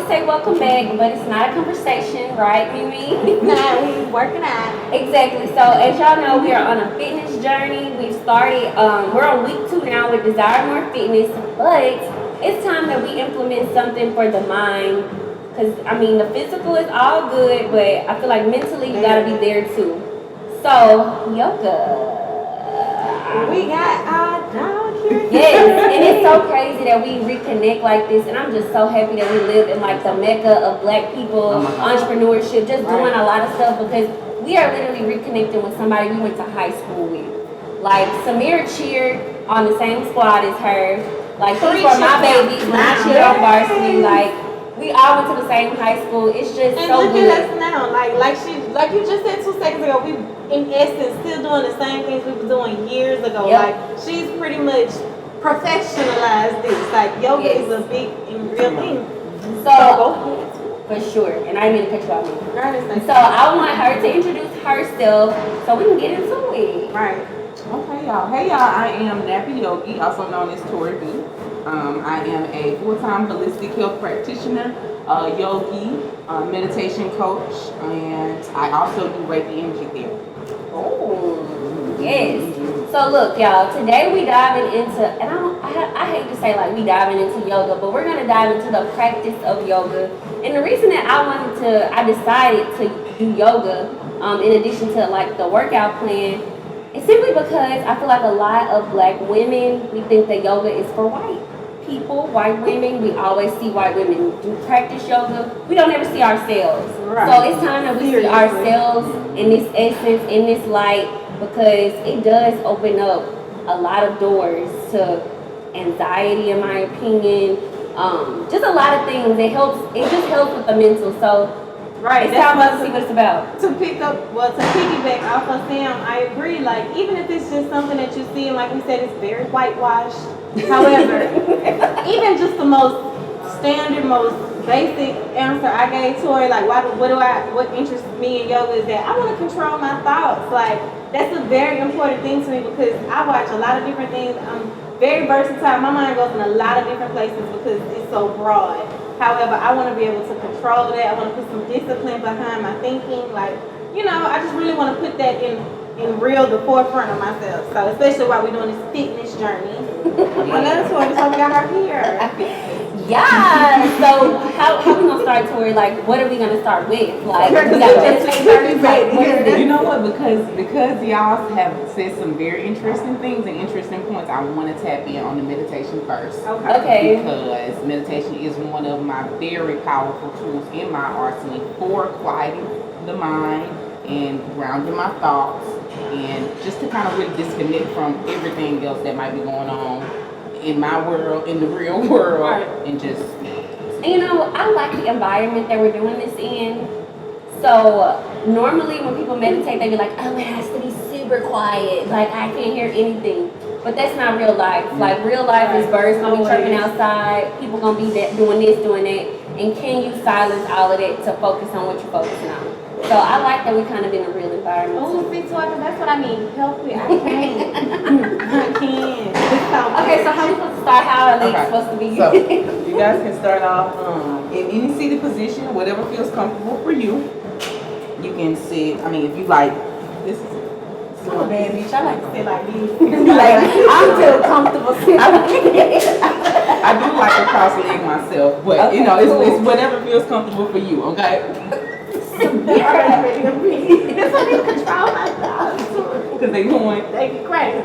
always say welcome back, but it's not a conversation, right, Mimi? Nah, we working out. Exactly. So as y'all know, we are on a fitness journey. We've started. We're on week 2 now with Desire More Fitness, but it's time that we implement something for the mind. Cause I mean, the physical is all good, but I feel like mentally you gotta be there too. So yoga. We got our dog here. Yes, and it's so crazy that we reconnect like this, and I'm just so happy that we live in like the mecca of black people, entrepreneurship, just doing a lot of stuff because we are literally reconnecting with somebody we went to high school with. Like Samira cheered on the same squad as her. Like these were my babies when I cheered on varsity. Like we all went to the same high school. It's just And so look good. at us now. Like you just said 2 seconds ago, we in essence still doing the same things we were doing years ago. Yep. Like she's pretty much professionalized this. Like yoga is a big and real thing. So go ahead. for sure, and I didn't mean to cut you off. Girl, this thing- So I want her to introduce herself so we can get into it. Right. Okay, y'all. Hey, y'all. I am Nappy Yogi, also known as Tori.B. I am a full-time holistic health practitioner, yogi, meditation coach, and I also do Reiki energy therapy. Oh, yes. So look, y'all. Today we diving into, and I hate to say like we diving into yoga, but we're gonna dive into the practice of yoga. And the reason that I decided to do yoga, in addition to like the workout plan, is simply because I feel like a lot of black women, we think that yoga is for white people, white women. We always see white women do practice yoga. We don't ever see ourselves. Right. So it's time that we see ourselves in this essence, in this light, because it does open up a lot of doors to anxiety, in my opinion. Just a lot of things. It just helps with the mental. So Right. it's time to see what it's about. To piggyback off of Sam, I agree. Like, even if it's just something that you see, and like we said, it's very whitewashed. However, even just the most standard, most basic answer I gave Tori, like, what interests me in yoga is that I want to control my thoughts. Like, that's a very important thing to me because I watch a lot of different things. I'm very versatile. My mind goes in a lot of different places because it's so broad. However, I want to be able to control that. I want to put some discipline behind my thinking. Like, I just really want to put that in the forefront of myself. So, especially while we're doing this fitness journey. Another Tori, so we got her here. Yeah. So how we gonna start, Tori? Like, what are we gonna start with? Like, we got meditation. Like, what is it? You know what? Because y'all have said some very interesting things and interesting points, I want to tap in on the meditation first. Okay. Because meditation is one of my very powerful tools in my arsenal for quieting the mind and grounding my thoughts and just to kind of really disconnect from everything else that might be going on in my world, in the real world, right. And just. And I like the environment that we're doing this in. So normally when people meditate, they be like, oh, it has to be super quiet. Like, I can't hear anything. But that's not real life. Like, real life is birds gonna be chirping outside. People gonna be doing this, doing that. And can you silence all of that to focus on what you're focusing on? So I like that we kind of in a real environment. Oh, see, that's what I mean. Healthy. I can. I can. Okay, so how we supposed to start? How are they supposed to be? So you guys can start off in any seated position, whatever feels comfortable for you. You can sit. I mean, if you like, this is. I'm a bad bitch. I like to sit like this. I'm still comfortable sitting. I do like to cross leg myself, but Okay, it's whatever feels comfortable for you. Okay. This one need to control my thoughts. Because they They crazy.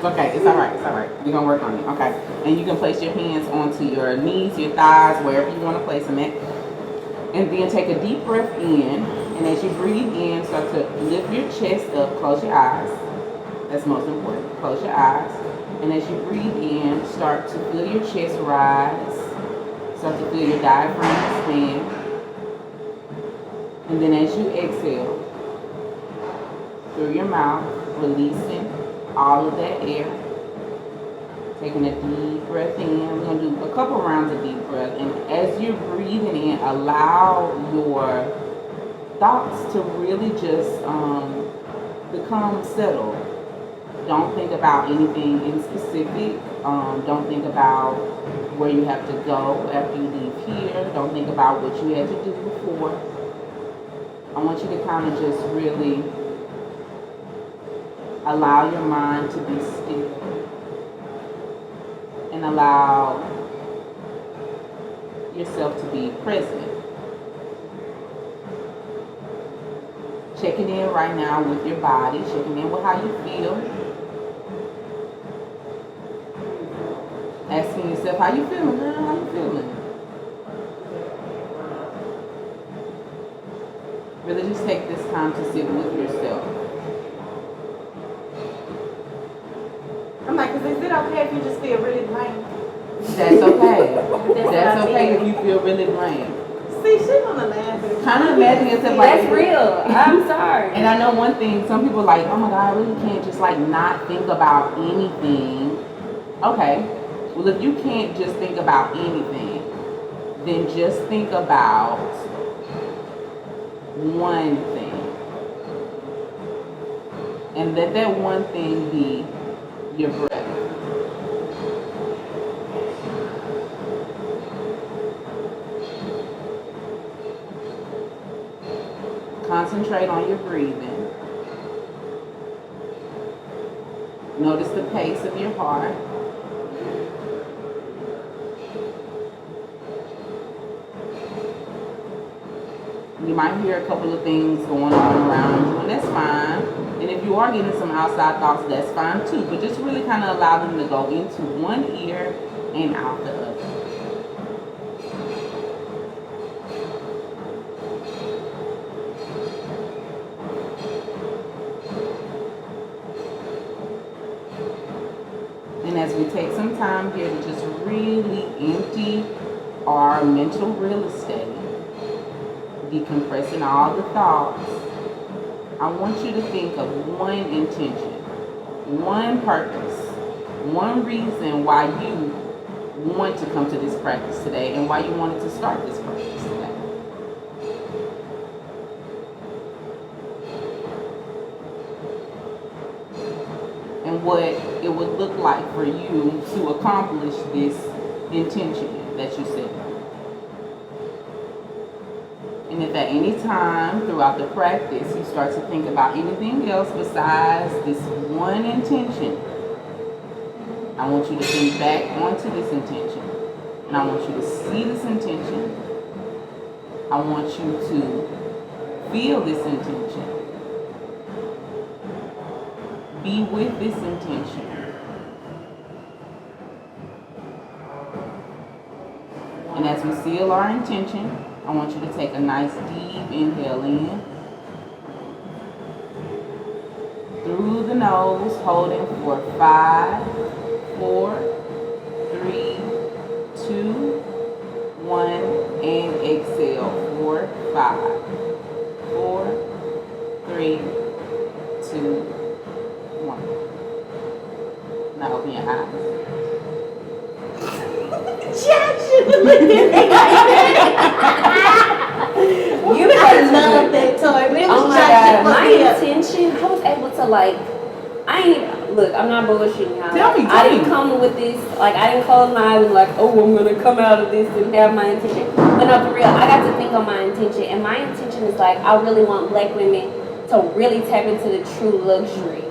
Okay, it's all right. We're gonna work on it. Okay, and you can place your hands onto your knees, your thighs, wherever you want to place them at, and then take a deep breath in. And as you breathe in, start to lift your chest up. Close your eyes. That's most important. Close your eyes. And as you breathe in, start to feel your chest rise. Start to feel your diaphragm expand. And then as you exhale, through your mouth, releasing all of that air. Taking a deep breath in. We're going to do a couple rounds of deep breath. And as you're breathing in, allow your thoughts to really just become settled. Don't think about anything in specific. Don't think about where you have to go after you leave here. Don't think about what you had to do before. I want you to kind of just really allow your mind to be still and allow yourself to be present. Checking in right now with your body, checking in with how you feel. Asking yourself, how you feeling, girl? How you feeling? Really just take this time to sit with yourself. I'm like, is it okay if you just feel really drained? That's okay. That's okay if you feel really drained. See, she wanna laugh. Kind of imagine yourself like That's real. I'm sorry. And I know one thing, some people are like, oh my God, I really can't just like not think about anything. Okay, well if you can't just think about anything, then just think about one thing. And let that one thing be your breath. Concentrate on your breathing. Notice the pace of your heart. You might hear a couple of things going on around you, and that's fine. And if you are getting some outside thoughts, that's fine too. But just really kind of allow them to go into one ear and out the other. And as we take some time here to just really empty our mental real estate, decompressing all the thoughts, I want you to think of one intention, one purpose, one reason why you want to come to this practice today and why you wanted to start this practice today. And what it would look like for you to accomplish this intention that you set. And if at any time throughout the practice you start to think about anything else besides this one intention, I want you to think back onto this intention. And I want you to see this intention. I want you to feel this intention. Be with this intention. And as we seal our intention, I want you to take a nice deep inhale in. Through the nose, holding for 5, 4, 3, 2, 1, and exhale. 4, 5, 4, 3, 2, 1. Now open your eyes. You I love that toy. But it was Oh my just God, for my me. intention, I was able to like, look, I'm not bullshitting y'all. Tell me, I tell didn't me. come with this, like I didn't close my eyes and like, oh, I'm gonna come out of this and have my intention. But no, for real, I got to think on my intention. And my intention is like, I really want black women to really tap into the true luxury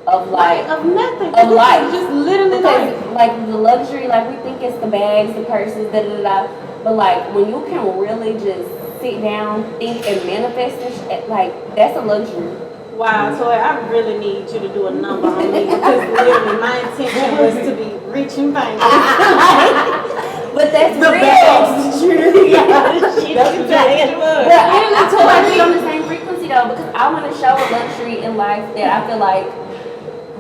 of like, Of nothing. Of life. Just literally because life. like the luxury, like we think it's the bags, the purses, da da da. But like when you can really just sit down, think, and manifest this, like that's a luxury. Wow, so I really need you to do a number on me because literally my intention was to be rich and famous. But that's The real. bags, true. That's exactly what. But I feel like we're on the same frequency though, because I want to show a luxury in life that I feel like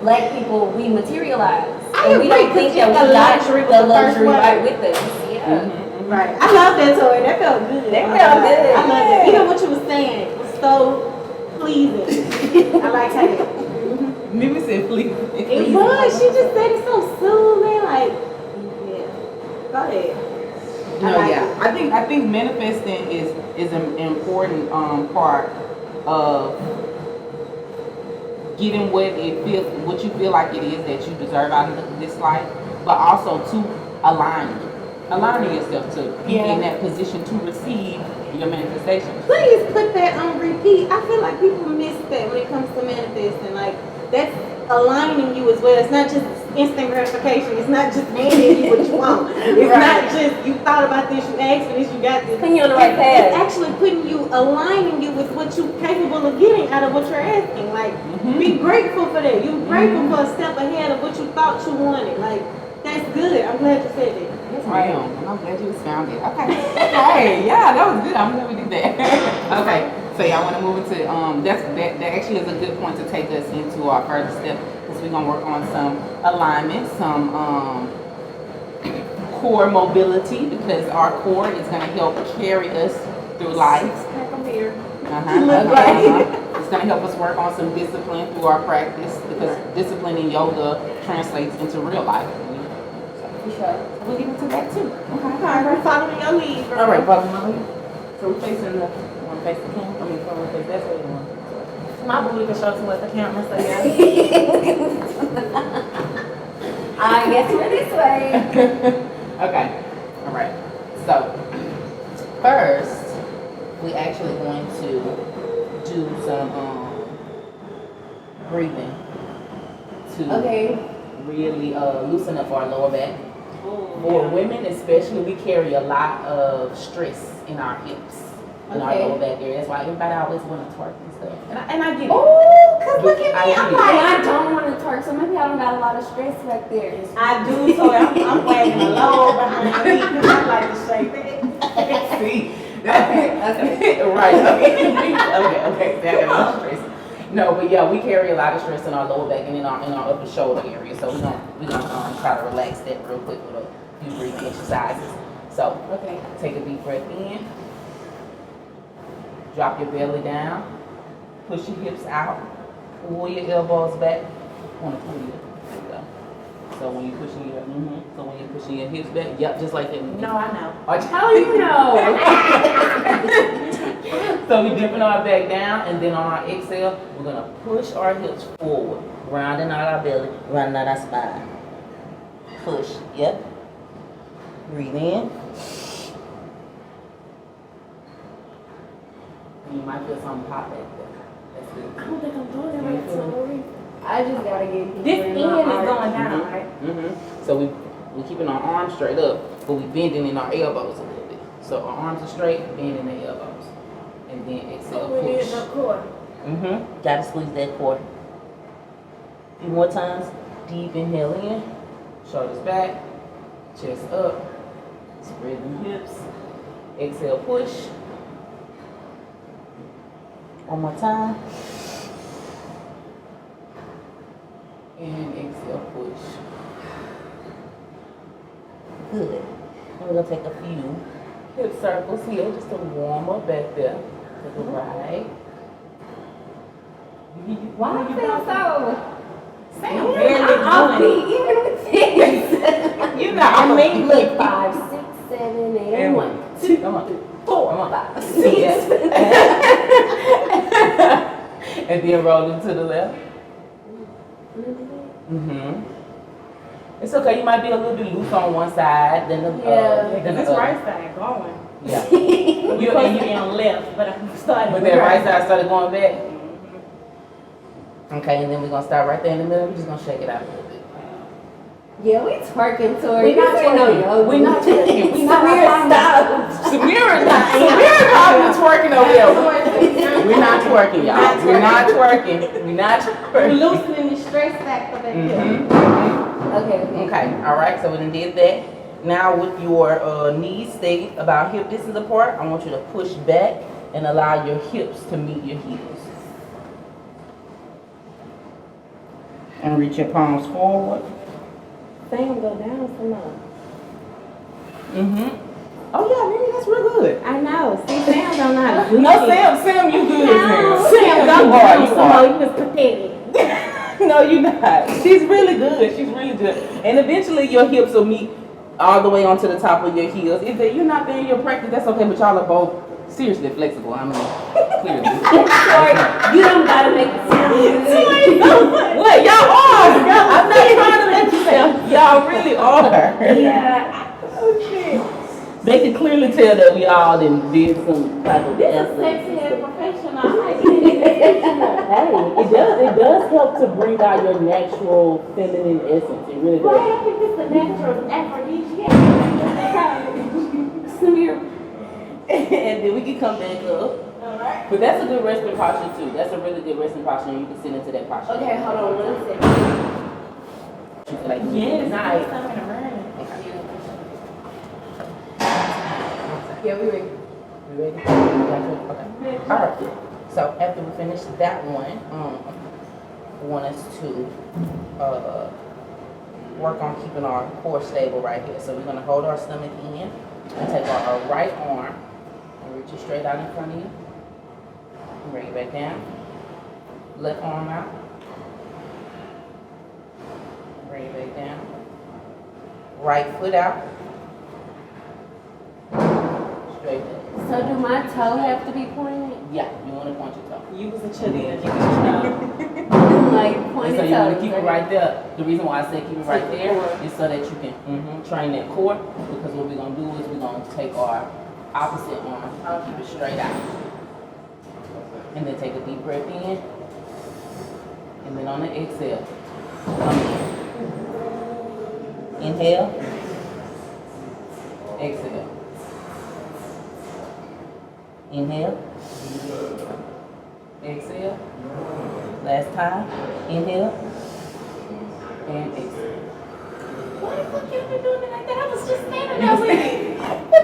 black people, we materialize. I And we don't agree, think that 'cause we got luxury was the the first luxury word. right with us. Yeah. Right. I love that toy. That felt good. That felt good. I love it. Even what you were saying was so pleasing. I like how that. Mimi said, please. It was. She just said it so soothing. Like, yeah. Go ahead. No, like yeah. I think manifesting is an important part of getting what you feel like it is that you deserve out of this life, but also to aligning yourself to be in that position to receive your manifestation. Please put that on repeat. I feel like people miss that when it comes to manifesting. Like, that's aligning you as well. It's not just instant gratification. It's not just handing you what you want. It's not just you thought about this, you asked for this, you got this. Putting you on the right path. It's actually putting you, aligning you with what you're capable of getting out of what you're asking. Like, be grateful for that. You're grateful for a step ahead of what you thought you wanted. Like, that's good. I'm glad you said that. Yes, ma'am. And I'm glad you found it. Okay. Okay. Yeah, that was good. I'm glad we did that. Okay. So y'all want to move into that actually is a good point to take us into our further step, because we're gonna work on some alignment, some core mobility, because our core is gonna help carry us through life. Here. It's gonna help us work on some discipline through our practice, because discipline in yoga translates into real life. For sure. We'll get into that too. Okay, we're following your lead. Girl. All right, follow my lead. So we're facing the one face the camera. I mean, one face that way. My booty can show too much the camera, so yeah. I guess we're this way. Okay. All right. So first, we actually going to do some breathing to really loosen up our lower back. For women especially, we carry a lot of stress in our hips, in our lower back area. That's why everybody always want to twerk and stuff. And I get it. Oh, because look at me. I'm like, it. I don't want to twerk, so maybe I don't got a lot of stress back there. I do, so I'm wagging a low behind me because I like to shake that. See? Right. Okay. That is stress. No, but yeah, we carry a lot of stress in our lower back and in our upper shoulder area. So we're gonna try to relax that real quick with a few breathing exercises. So take a deep breath in. Drop your belly down. Push your hips out. Pull your elbows back. There you go. So when you're pushing your hips back, yep, just like that. No, I know. How do you know? So we dipping our back down, and then on our exhale, we're gonna push our hips forward, rounding out our belly, rounding out our spine. Push, yep. Breathe in. You might feel something pop back there. That's good. I don't think I'm doing it right, Tori. I just gotta get This end is going down, right? So we're keeping our arms straight up, but we're bending in our elbows a little bit. So our arms are straight, bending the elbows. And then exhale, push. Gotta squeeze that core. A few more times. Deep inhale in, shoulders back, chest up, spread the hips. Exhale, push. One more time. And exhale, push. Good. And we're gonna take a few hip circles here just to warm up back there. To the right. Why I feel so? Sam barely doing it. Even with this. You know, I mean, Look, 5, 6, 7, 8, and 1, 2, Come on. 4, Come on. 5, 6. Yes. And then roll them to the left. It's okay. You might be a little bit loose on one side, then the because this right side going. Yeah. You're supposed to be on the left, but I'm starting. But that right side started going back. Okay, and then we're gonna start right there in the middle. We're just gonna shake it out a little bit. Yeah, we twerking, Tori. We're not twerking. We're not twerking. We're not Samira's probably twerking over there. We're not twerking, y'all. We're not twerking. We're not twerking. We're loosening the stress factor back there. Okay. All right. So we done did that. Now with your knees stay about hip distance apart, I want you to push back and allow your hips to meet your heels. And reach your palms forward. Sam go down some more. Oh yeah, really, that's real good. I know. See, Sam don't know how to do No, it. Sam, you good. Sam, go down some more. You was pathetic. No, you're not. She's really good. She's really good. And eventually your hips will meet all the way onto the top of your heels. If you're not there in your practice, that's okay, but y'all are both seriously flexible. I mean, clearly. You don't gotta make it sound good. What? Y'all are. I'm not trying to let you say. Y'all really are. Yeah. Oh shit. They can clearly tell that we all did some type of This is effort. sexy and professional. I like it. Hey, it does help to bring out your natural feminine essence. It really Right, does. I think this is the natural aphrodisiac. Smear. And then we can come back up. Alright. But that's a good resting posture too. That's a really good resting posture, and you can sit into that posture. Okay, hold on 1 second. You feel like Yes, nice. I'm in a room. Yeah, we ready. You ready? Okay. All right. So after we finish that one, we want us to work on keeping our core stable right here. So we're gonna hold our stomach in and take our right arm and reach it straight out in front of you. And bring it back down. Left arm out. Bring it back down. Right foot out. Straight back. So do my toe have to be pointed? Yeah, you want to point your toe. You was a cheerleader. Like And pointed so you want to toes. keep it right there. The reason why I say keep it right Take the there core. is so that you can train that core. Because what we're going to do is we're going to take our opposite arm and keep it straight out. And then take a deep breath in. And then on the exhale, come in. Inhale. Exhale. Inhale. Exhale. Last time. Inhale. And exhale. Why the fuck you been doing it like that? I was just standing there with you.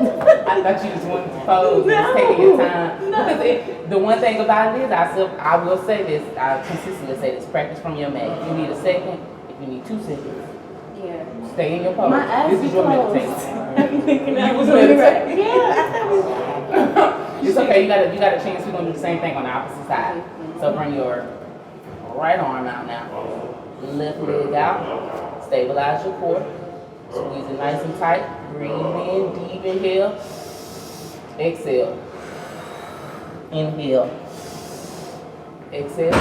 I thought you just wanted to pose and just taking your time. Because the one thing about it is, I will say this, I consistently say this, practice from your mat. If you need a second, if you need 2 seconds, Yeah. stay in your pose. My eyes This be is your closed. meditation. I'm thinking You I was was meditating. Yeah, I thought we It's okay, you got a chance. We're gonna do the same thing on the opposite side. So bring your right arm out now. Left leg out. Stabilize your core. Squeeze it nice and tight. Breathe in, deep inhale. Exhale. Inhale. Exhale.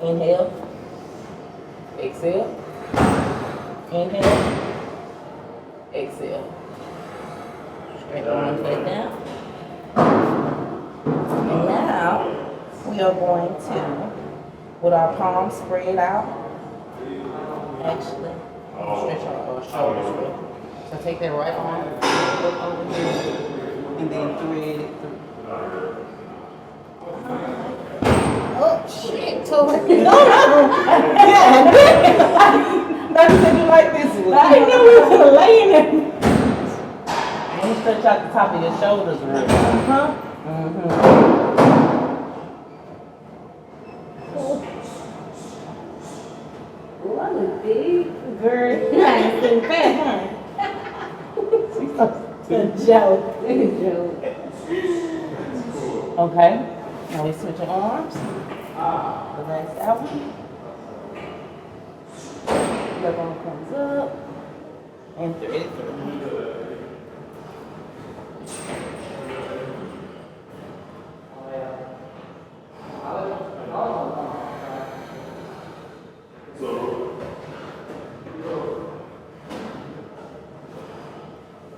Inhale. Exhale. Inhale. Exhale. Straight arms back down. And now we are going to, with our palms spread out, actually, stretch our shoulders real. So take that right arm, look over here, and then thread it through. Oh shit, Tori. Not said you like this one. I knew we was gonna lay in it. And you stretch out the top of your shoulders real. Huh? Oh, I look big. Very nice and fat, huh? A joke. Okay. Now we switch your arms. Relax out. Left arm comes up. And thread it through.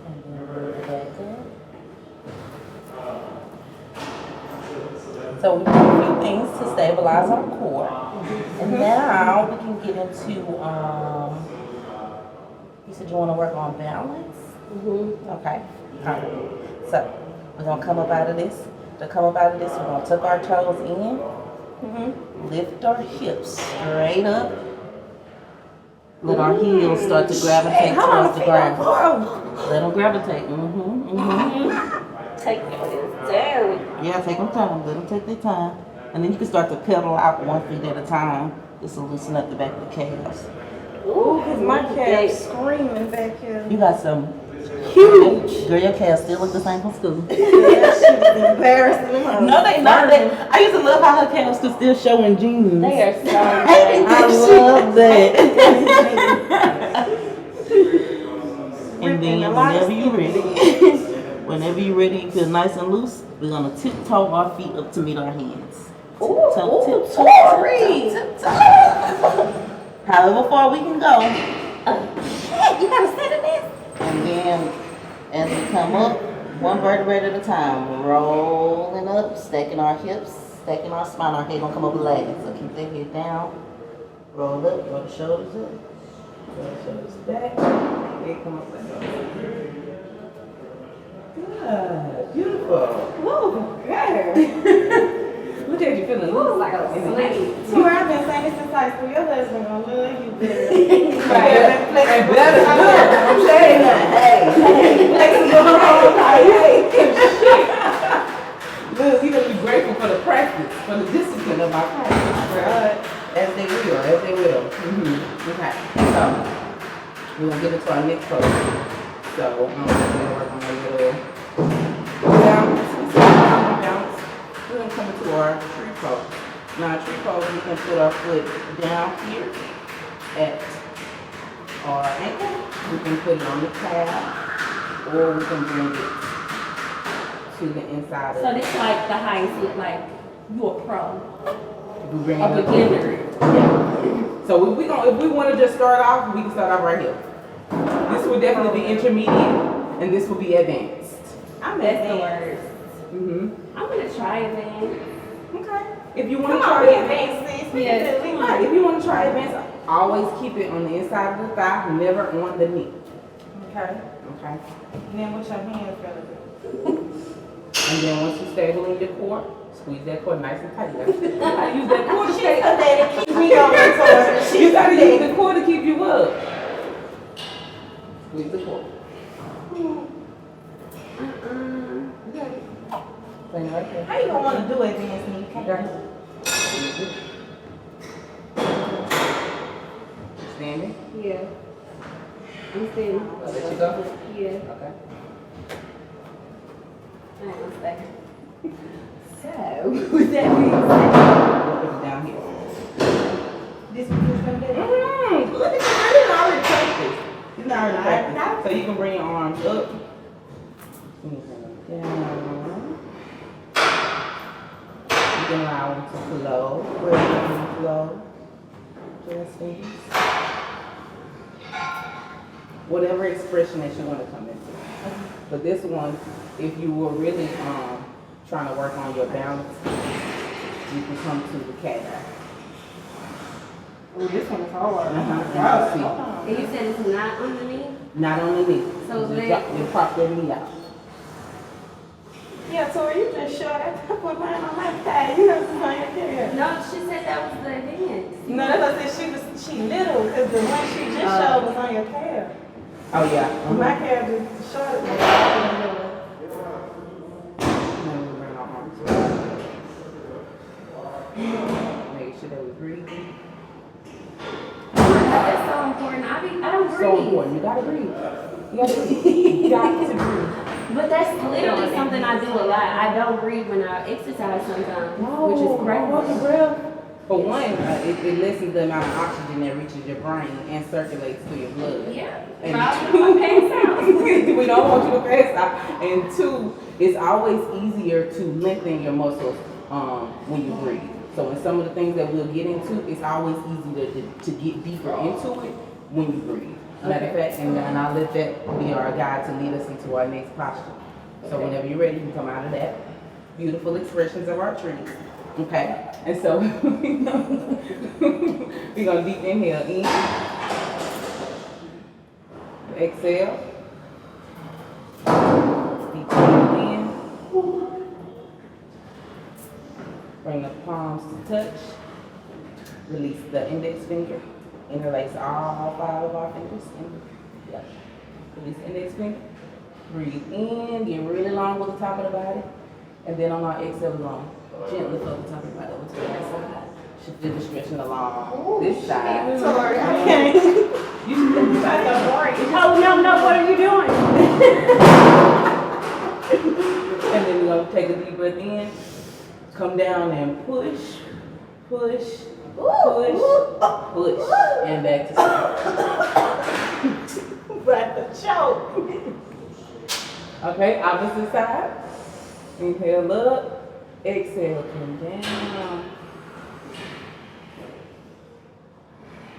And then bring it back up. So we do a few things to stabilize our core. And now we can get into, you said you want to work on balance? Okay. All right. So we're going to come up out of this. To come up out of this, we're going to tuck our toes in. Lift our hips straight up. Let our heels start to gravitate towards the ground. Let them gravitate. Take your hands down. Yeah, take them time. Let them take their time. And then you can start to pedal out 1 foot at a time. Just to loosen up the back of the calves. Ooh, cause my calf's screaming back here. You got some huge. Girl, your calves still look the same from school. Yeah, she was embarrassing. No, they not. I used to love how her calves could still show in jeans. They are so I love that. And then whenever you're ready, you feel nice and loose, we're gonna tiptoe our feet up to meet our hands. Tiptoe. However far we can go, Shit, you gotta sit in this. And then as we come up, one vertebrae at a time, rolling up, stacking our hips, stacking our spine. Our head gonna come up last. So keep that head down. Roll up, roll the shoulders up. Roll the shoulders back. Head come up like that. Good. Beautiful. Woo, good. Look at you feeling loose like a slave. So I've been saying this since high school. Your husband gonna love you better. Right. Better. I'm saying that. Look, we gonna be grateful for the practice, for the discipline of our practice. As they will. Okay. So we're gonna get into our next pose. So I'm gonna work on a little bounce. We're gonna come into our tree pose. Now, tree pose, we can put our foot down here at our ankle. We can put it on the calf, or we can bring it to the inside of So it. this like the highest look like you a pro, We bring it a up. beginner. Yeah. So if we want to just start off, we can start off right here. This will definitely be intermediate, and this will be advanced. That's the worst. Mm-hmm. I'm gonna try it then. Okay. If you want Come to on, try we it, advanced sis. We Yes. can do it. right. If you want to try advanced, always keep it on the inside of the thigh, never on the knee. Okay. Okay. And then with your hands relative. And then once you're stable in your core, squeeze that core nice and tight. I use that core to She stay said that it keeps me going towards You gotta use the core to keep you up. Squeeze the core. Stand right there. How you gonna want to do advanced knee? You Okay. can't. Standing. Yeah. I'm standing. I'll let you go. Yeah. Okay. Hang on a second. So, with that being said, We'll put it down here. This is gonna do. Look at you. He's already practiced. He's already practiced. So you can bring your arms up. You can bring them down. You can allow them to flow. Where you want them to flow. Just fingers. Whatever expression that you want to come into. But this one, if you were really trying to work on your balance, you can come to the cat. Oh, this one is hard. See. and you said it's not underneath? Not on the knee. So you, let- you prop your knee out. Yeah, Tori, you just showed that. I put mine on my thigh. You know, it's on your hair. No, she said that was the advance. No, that's what I said. She little, because the one she just showed was on your calf. Oh yeah. My calf is short. Make sure that we breathing. That's so important. I don't breathe. So important. You gotta breathe. You gotta breathe. You got to breathe. But that's literally something I do a lot. I don't breathe when I exercise sometimes, which is crazy. For one, it lessens the amount of oxygen that reaches your brain and circulates through your blood. Yeah. And Probably my pass out. we don't want you to pass out. And two, it's always easier to lengthen your muscles when you breathe. So in some of the things that we'll get into, it's always easier to get deeper into it when you breathe. Matter of fact, and I'll let that be our guide to lead us into our next posture. So whenever you're ready, you can come out of that. Beautiful expressions of our trees. Okay, and so we're gonna deep inhale in, exhale, deep inhale in, bring the palms to touch, release the index finger, interlace all 5 of our fingers, release the index finger, breathe in, get really long with the top of the body, and then on our exhale long. Gently float the top of the body over to the right side. Should feel the stretching along this side. Sorry, I can't. You should feel the side. Oh, no, what are you doing? And then you're going to take a deep breath in. Come down and push, push, push, and back to sleep. But the choke. Okay, opposite side. Inhale up. Exhale, come down.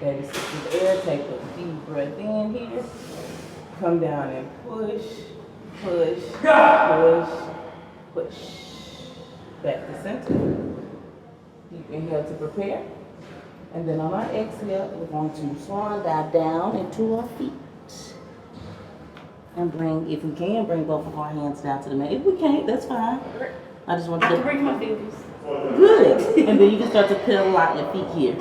Baby, sit with the air. Take a deep breath in here. Come down and push, push, push, push. Back to center. Deep inhale to prepare. And then on our exhale, we're going to Swan dive down into our feet. And bring, if we can, bring both of our hands down to the mat. If we can't, that's fine. I just want I to can bring my fingers. good. And then you can start to pedal out your feet here.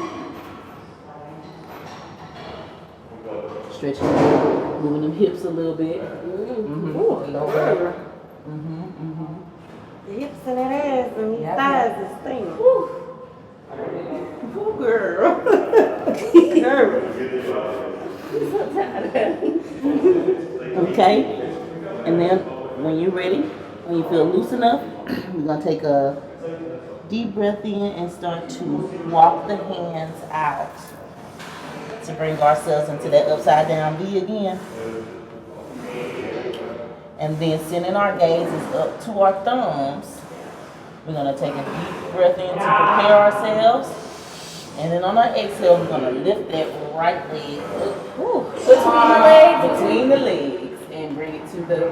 Stretching, moving them hips a little bit. Ooh, Lord. The hips and that ass and these thighs is stinging. Ooh, girl. I'm so tired. Okay? And then when you're ready, when you feel loose enough, we're going to take a deep breath in and start to walk the hands out to bring ourselves into that upside down V again. And then sending our gazes up to our thumbs. We're going to take a deep breath in to prepare ourselves. And then on our exhale, we're going to lift that right leg up. Ooh. Between the legs. Between the legs and bring it to the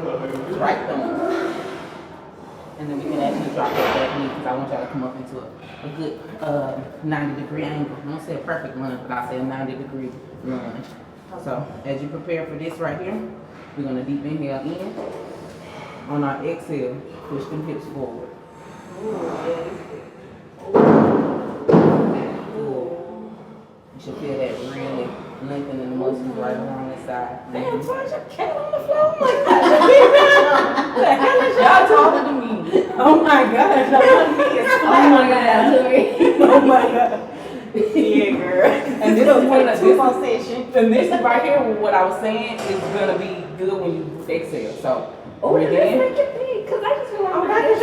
right thumb. And then we can actually drop that back knee because I want y'all to come up into a good 90-degree angle. I don't say a perfect lunge, but I say a 90-degree lunge. So as you prepare for this right here, we're going to deep inhale in. On our exhale, push them hips forward. You should feel that really lengthening the muscles right along this side. Damn, Tosh, I cat on the floor. Oh my gosh, the hell is y'all taller than me? Oh my gosh, no, me is flat. Oh my God, Tori. Oh my god. Yeah, girl. And this is one of this session. And this is right here, what I was saying is gonna be good when you exhale. So breathe Let's in. make it big, because I just feel like Oh, my God, head's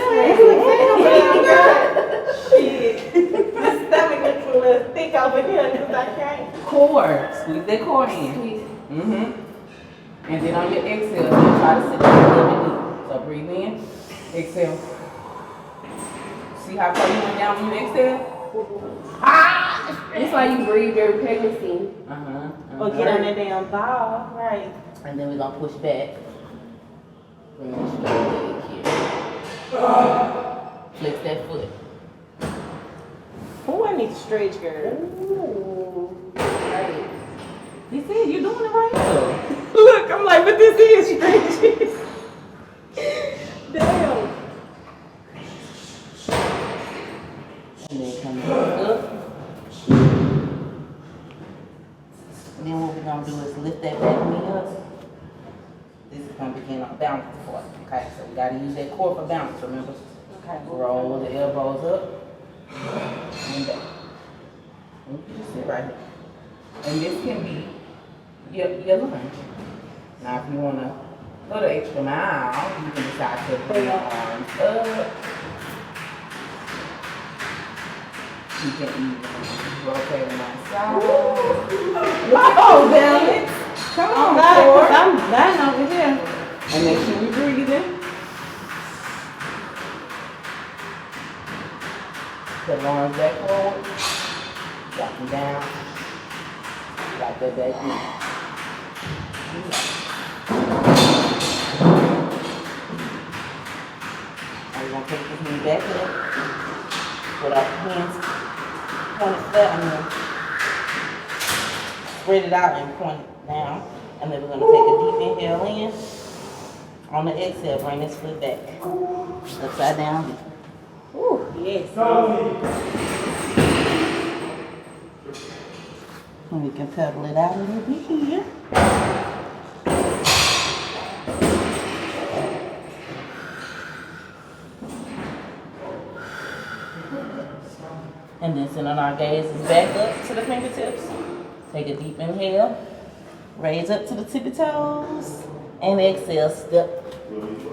Shit. My stomach looks a little thick over here because I can't. Core. Squeeze that core in. Squeeze. And then on your exhale, you try to sit down a little bit deep. So breathe in, exhale. See how far you went down when you exhale? That's why you breathe during pregnancy. Or get on that damn ball. Right. And then we're going to push back. Bring that straight leg here. Flex that foot. Oh, I need to stretch, girl. Ooh. Right. You see, you're doing it right now. Look, I'm like, but this is stretchy. Damn. And then come back up. And then what we're going to do is lift that back knee up. This is going to begin our balance part. Okay, so we got to use that core for balance, remember? Okay, roll the elbows up and back. And you just sit right here. And this can be your lunge. Now, if you want to go the extra mile, you can decide to bring your arms up. You can even rotate on one side. Wow, balance. Come on, core. I'm dying over here. And make sure we breathing. Put the arms back forward. Drop them down. Drop that back in. Now we're going to take this knee back in. Put our hands pointed flat and then spread it out and point it down. And then we're going to take a deep inhale in. On the exhale, bring this foot back. Upside down. Ooh, yes. And we can pedal it out a little bit here. And then sending our gazes back up to the fingertips. Take a deep inhale. Raise up to the tippy toes. And exhale, step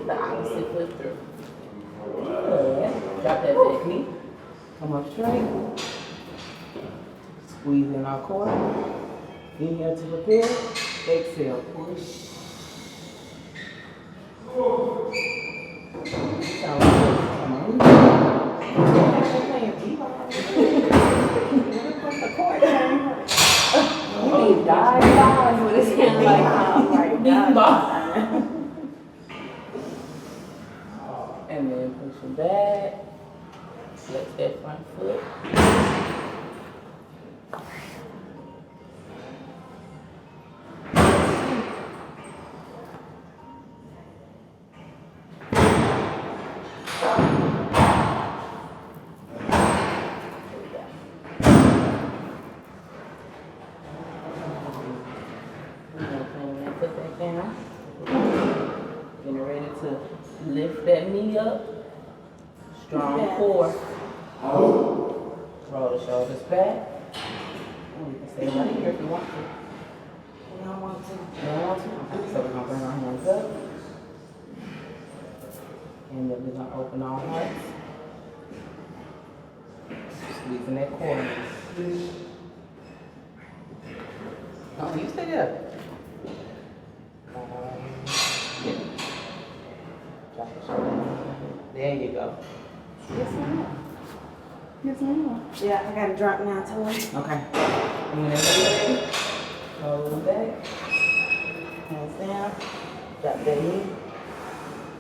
the opposite foot through. Drop that back knee. Come up straight. Squeeze in our core. Inhale to prepare. Exhale, push. Sound good. Come on. Flex that front foot. Put that down. Getting ready to lift that knee up. Strong core. Roll the shoulders back. And you can stay right here if you want to. You don't want to. You don't want to? Okay, so we're going to bring our hands up. And then we're going to open our hearts. Squeezing that core. Oh, you stay there. Yeah. Drop the shoulder. There you go. Yes, ma'am. Yes, ma'am. Yeah, I gotta drop now too. Okay. And whenever you're ready, roll back. Hands down. Drop that knee.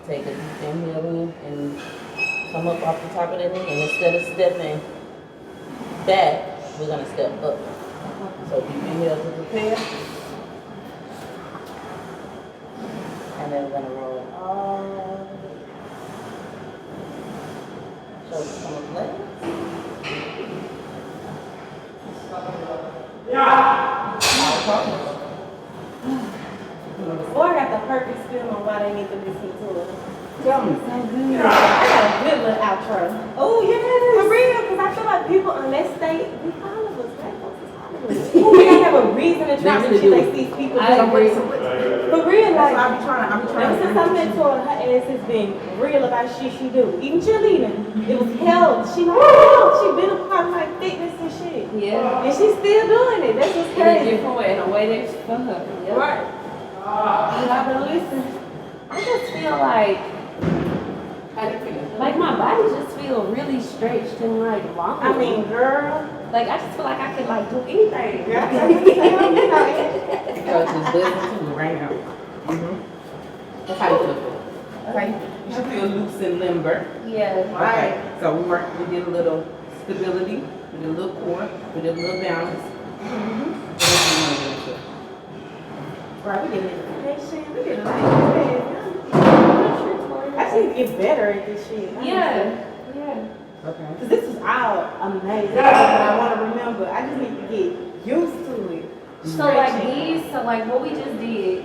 Take a deep inhale in and come up off the top of that knee. And instead of stepping back, we're going to step up. So deep inhale to prepare. And then we're going to roll it all. Shoulders come up legs. Boy, I got the perfect feel on why they need to listen to it. Tell me. I got a good little outro. Oh, yes. For real, because I feel like people, unless we follow us, black folks is followers. They have a reason to try to shit they see people do. I agree. For real, like, I be trying ever since I met Tori, her ass has been real about shit she do. Even cheerleading. It was health. She like health. She been a part of like fitness and shit. Yeah. And she's still doing it. That's what's In a crazy. different way, in a way that's for her. Yep. Right. You gotta listen. I just feel like How do you feel? Like my body just feel really stretched and like long. I mean, girl. like I just feel like I could like do anything. Girl, I tell you, Girl, just listen to me right now. That's how you feel. That's how you should feel loose and limber. Yeah. Okay. So we did a little stability, we did a little core, we did a little balance. What else do you want to get into? Right, we did meditation. We did a lot. I just need to get better at this shit. Yeah. Yeah. Okay. Because this is all amazing. I want to remember. I just need to get used to it. So like what we just did,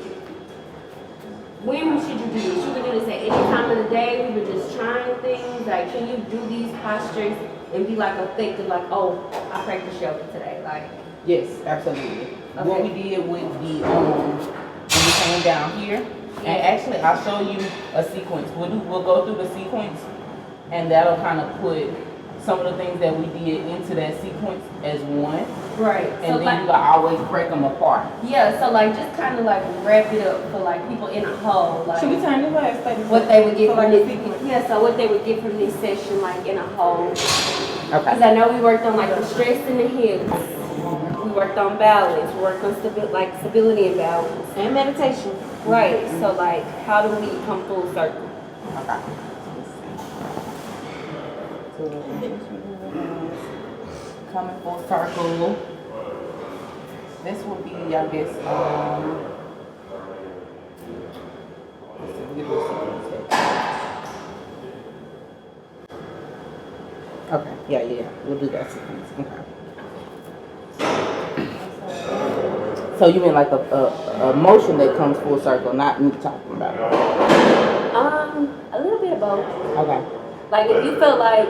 when should you do this? You could do this at any time of the day. We were just trying things. Like, can you do these postures and be like effective? Like, oh, I practiced yoga today. Like, Yes, absolutely. Okay. What we did with the when we came down here, and actually I'll show you a sequence. We'll go through the sequence, and that'll kind of put some of the things that we did into that sequence as one, right. and So then like, you can always break them apart. yeah. So like, just kind of like wrap it up for like people in a whole. Like, Should we turn this way? what they would get So from like this? a sequence. Yeah. So what they would get from this session, like in a whole. Because Okay. I know we worked on like the stress in the hips. We worked on balance. We worked on stability and balance. And meditation. Right. So like, how do we come full circle? Okay. Coming full circle. This will be, I guess, let's see, we can do a sequence here. Okay, yeah, we'll do that sequence. Okay. So you mean like a motion that comes full circle, not me talking about it? A little bit of both. Okay. Like if you felt like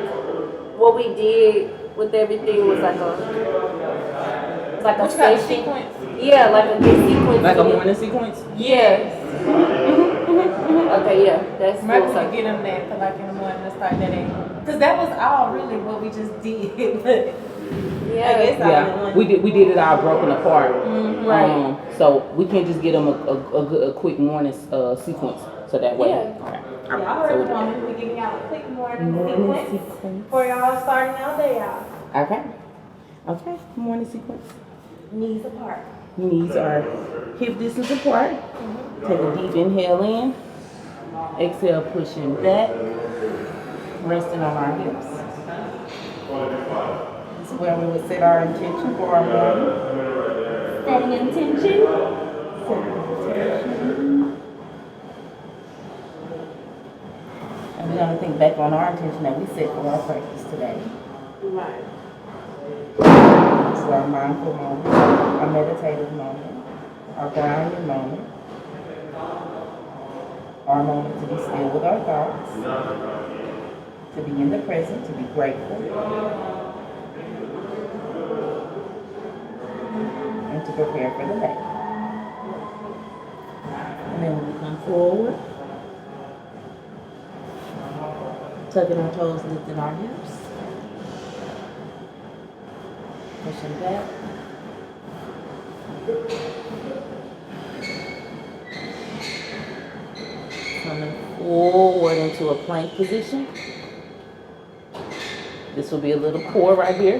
what we did with everything was like a session. Sequence? Yeah, like a good sequence. Like a morning sequence? Yeah. Okay, yeah, that's Maybe full we could circle. get them that for like in the morning to start that in. Because that was all really what we just did. But Yeah. I guess Yeah, we did it all broken apart. Right. So we can just get them a quick morning sequence, so that way. Yeah. Okay. y'all So heard we the moment we giving y'all a quick morning morning sequence sequence. for y'all starting out day, y'all. Okay. Okay. Morning sequence. Knees apart. Knees are hip distance apart. Take a deep inhale in. Exhale, pushing back. Resting on our hips. where we would set our intention for our morning. Setting intention. And we're gonna think back on our intention that we set for our practice today. Right. So our mindful moment, our meditative moment, our grounding moment, our moment to be still with our thoughts, to be in the present, to be grateful, and to prepare for the day. And then when we come forward, tucking our toes, lifting our hips, pushing back. Coming forward into a plank position. This will be a little core right here.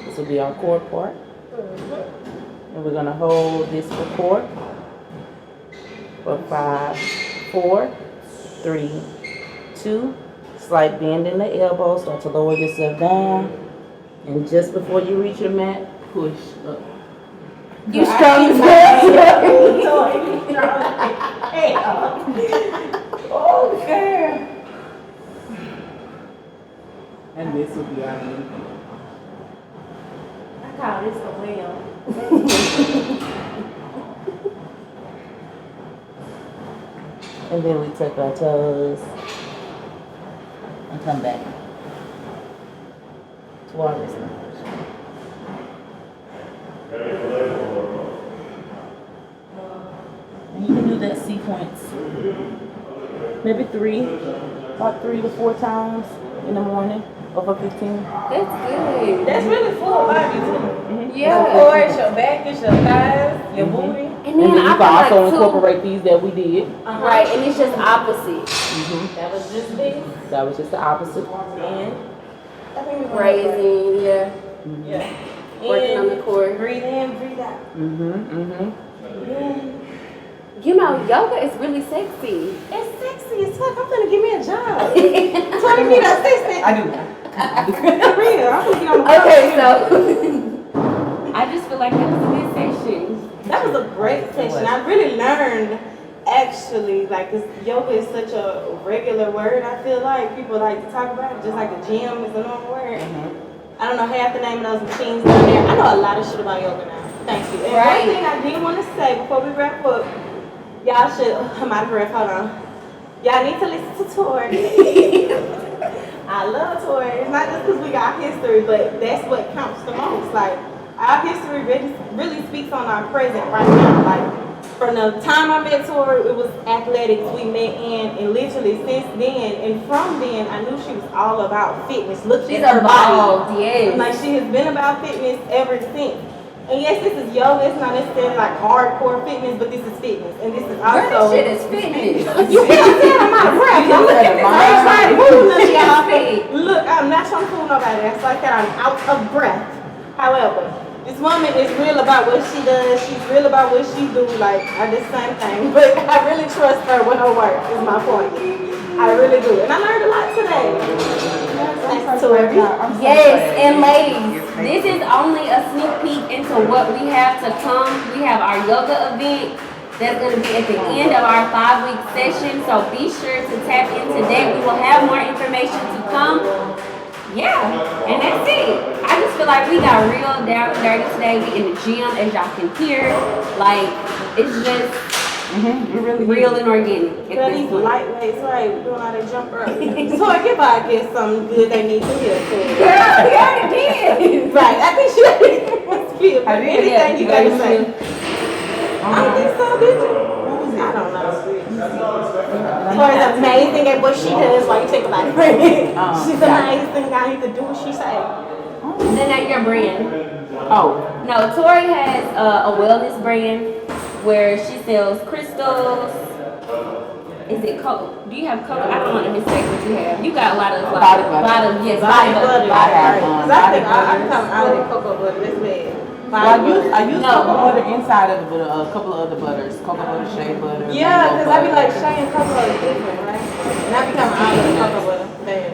This will be our core part. And we're going to hold this for core for 5, 4, 3, 2. Slight bend in the elbow. Start to lower yourself down. And just before you reach your mat, push up. You strong as Oh, girl. And this will be our knee. I call this the whale. And then we tuck our toes and come back to our resting position. And you can do that sequence maybe about 3 to 4 times in the morning or for 15. That's good. That's really full body too. Yeah. Your core, it's your back, it's your thighs, your booty. And And then you I can feel like also too, incorporate these that we did. right, and it's just opposite. That was just this. That was just the opposite. And I think we Raising, yeah. Yeah. Working on the core. Breathe in, breathe out. You know, yoga is really sexy. It's sexy as fuck. I'm gonna give me a job. 20 feet assistant. I do. For real. I'm gonna get on the Okay, phone. so I just feel like that was a good session. That was a great session. I really learned actually, like, 'cause yoga is such a regular word. I feel like people like to talk about it, just like the gym is a normal word. I don't know half the name of those machines down there. I know a lot of shit about yoga now. Thank you. And Right. one thing I did want to say before we wrap up, y'all should. I'm out of breath. Hold on. Y'all need to listen to Tori. I love Tori. It's not just because we got history, but that's what counts the most. Like, our history really speaks on our present right now. Like, from the time I met Tori, it was athletics we met in, and literally since then, and from then, I knew she was all about fitness. Look She's at her body. evolved, yes. Like, she has been about fitness ever since. And yes, this is yoga. It's not necessarily like hardcore fitness, but this is fitness, and this is Girl, also. this shit is fitness. You can't tell I'm out of breath. Y'all look at this. I ain't trying to fool none of y'all. Fit. Look, I'm not trying to fool nobody. That's like that. I'm out of breath. However, this woman is real about what she does. She's real about what she do. Like, I did the same thing. But I really trust her with her work, is my point. I really do. And I learned a lot today. Thanks to Tori. Yes, and ladies, this is only a sneak peek into what we have to come. We have our yoga event that's going to be at the end of our 5-week session. So be sure to tap in today. We will have more information to come. Yeah, and that's it. I just feel like we got real down and dirty today. We in the gym, as y'all can hear. Like, it's just real and organic. Girl, At these this point. lightweights, right? We doing all that jump rope. So I give I get something good they need to hear. Girl, we already did. Right, I think she must feel. I did, Anything you gotta say. Yeah. I don't think so, did you? I don't know. Tori's amazing at what she does. Why you think about it? She's amazing. I need to do what she say. Then at your brand. Oh, No, Tori has a wellness brand where she sells crystals. Is it cocoa? Do you have cocoa? I don't want to mistake what you have. You got a lot of Body butter. yes, Body butter. I have, Because I body think I'm butters. coming out of that cocoa butter. That's bad. well, I use No. cocoa butter inside of it, but a couple of other butters. Cocoa butter, shea butter. Yeah, mango because I be butter. like, Shay and cocoa is different, right? And I be coming out of the cocoa butter. Bad.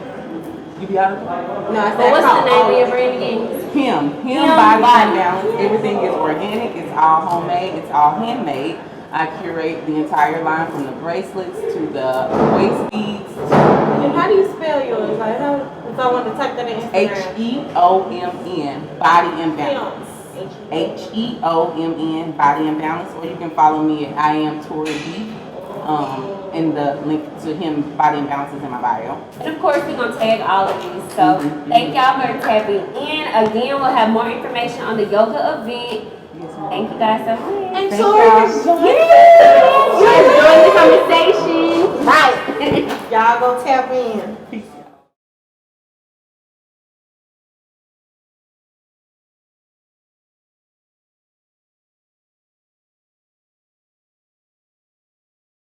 You be out of No, I But said what's the called name of your All brand again? Him Him body Body. and balance. Everything is organic. It's all homemade. It's all handmade. I curate the entire line from the bracelets to the waist beads. And how do you spell yours? Like, how, if I want to type that in Instagram. HEOMN, body and balance. HEOMN, body and balance. Or you can follow me at I am Tori.B. And the link to him, body and balance, is in my bio. And of course, we're going to tag all of these. So thank y'all for tapping in. Again, we'll have more information on the yoga event. Thank you guys so much. And Thank Tori, y'all. Join the conversation. right. Y'all go tap in.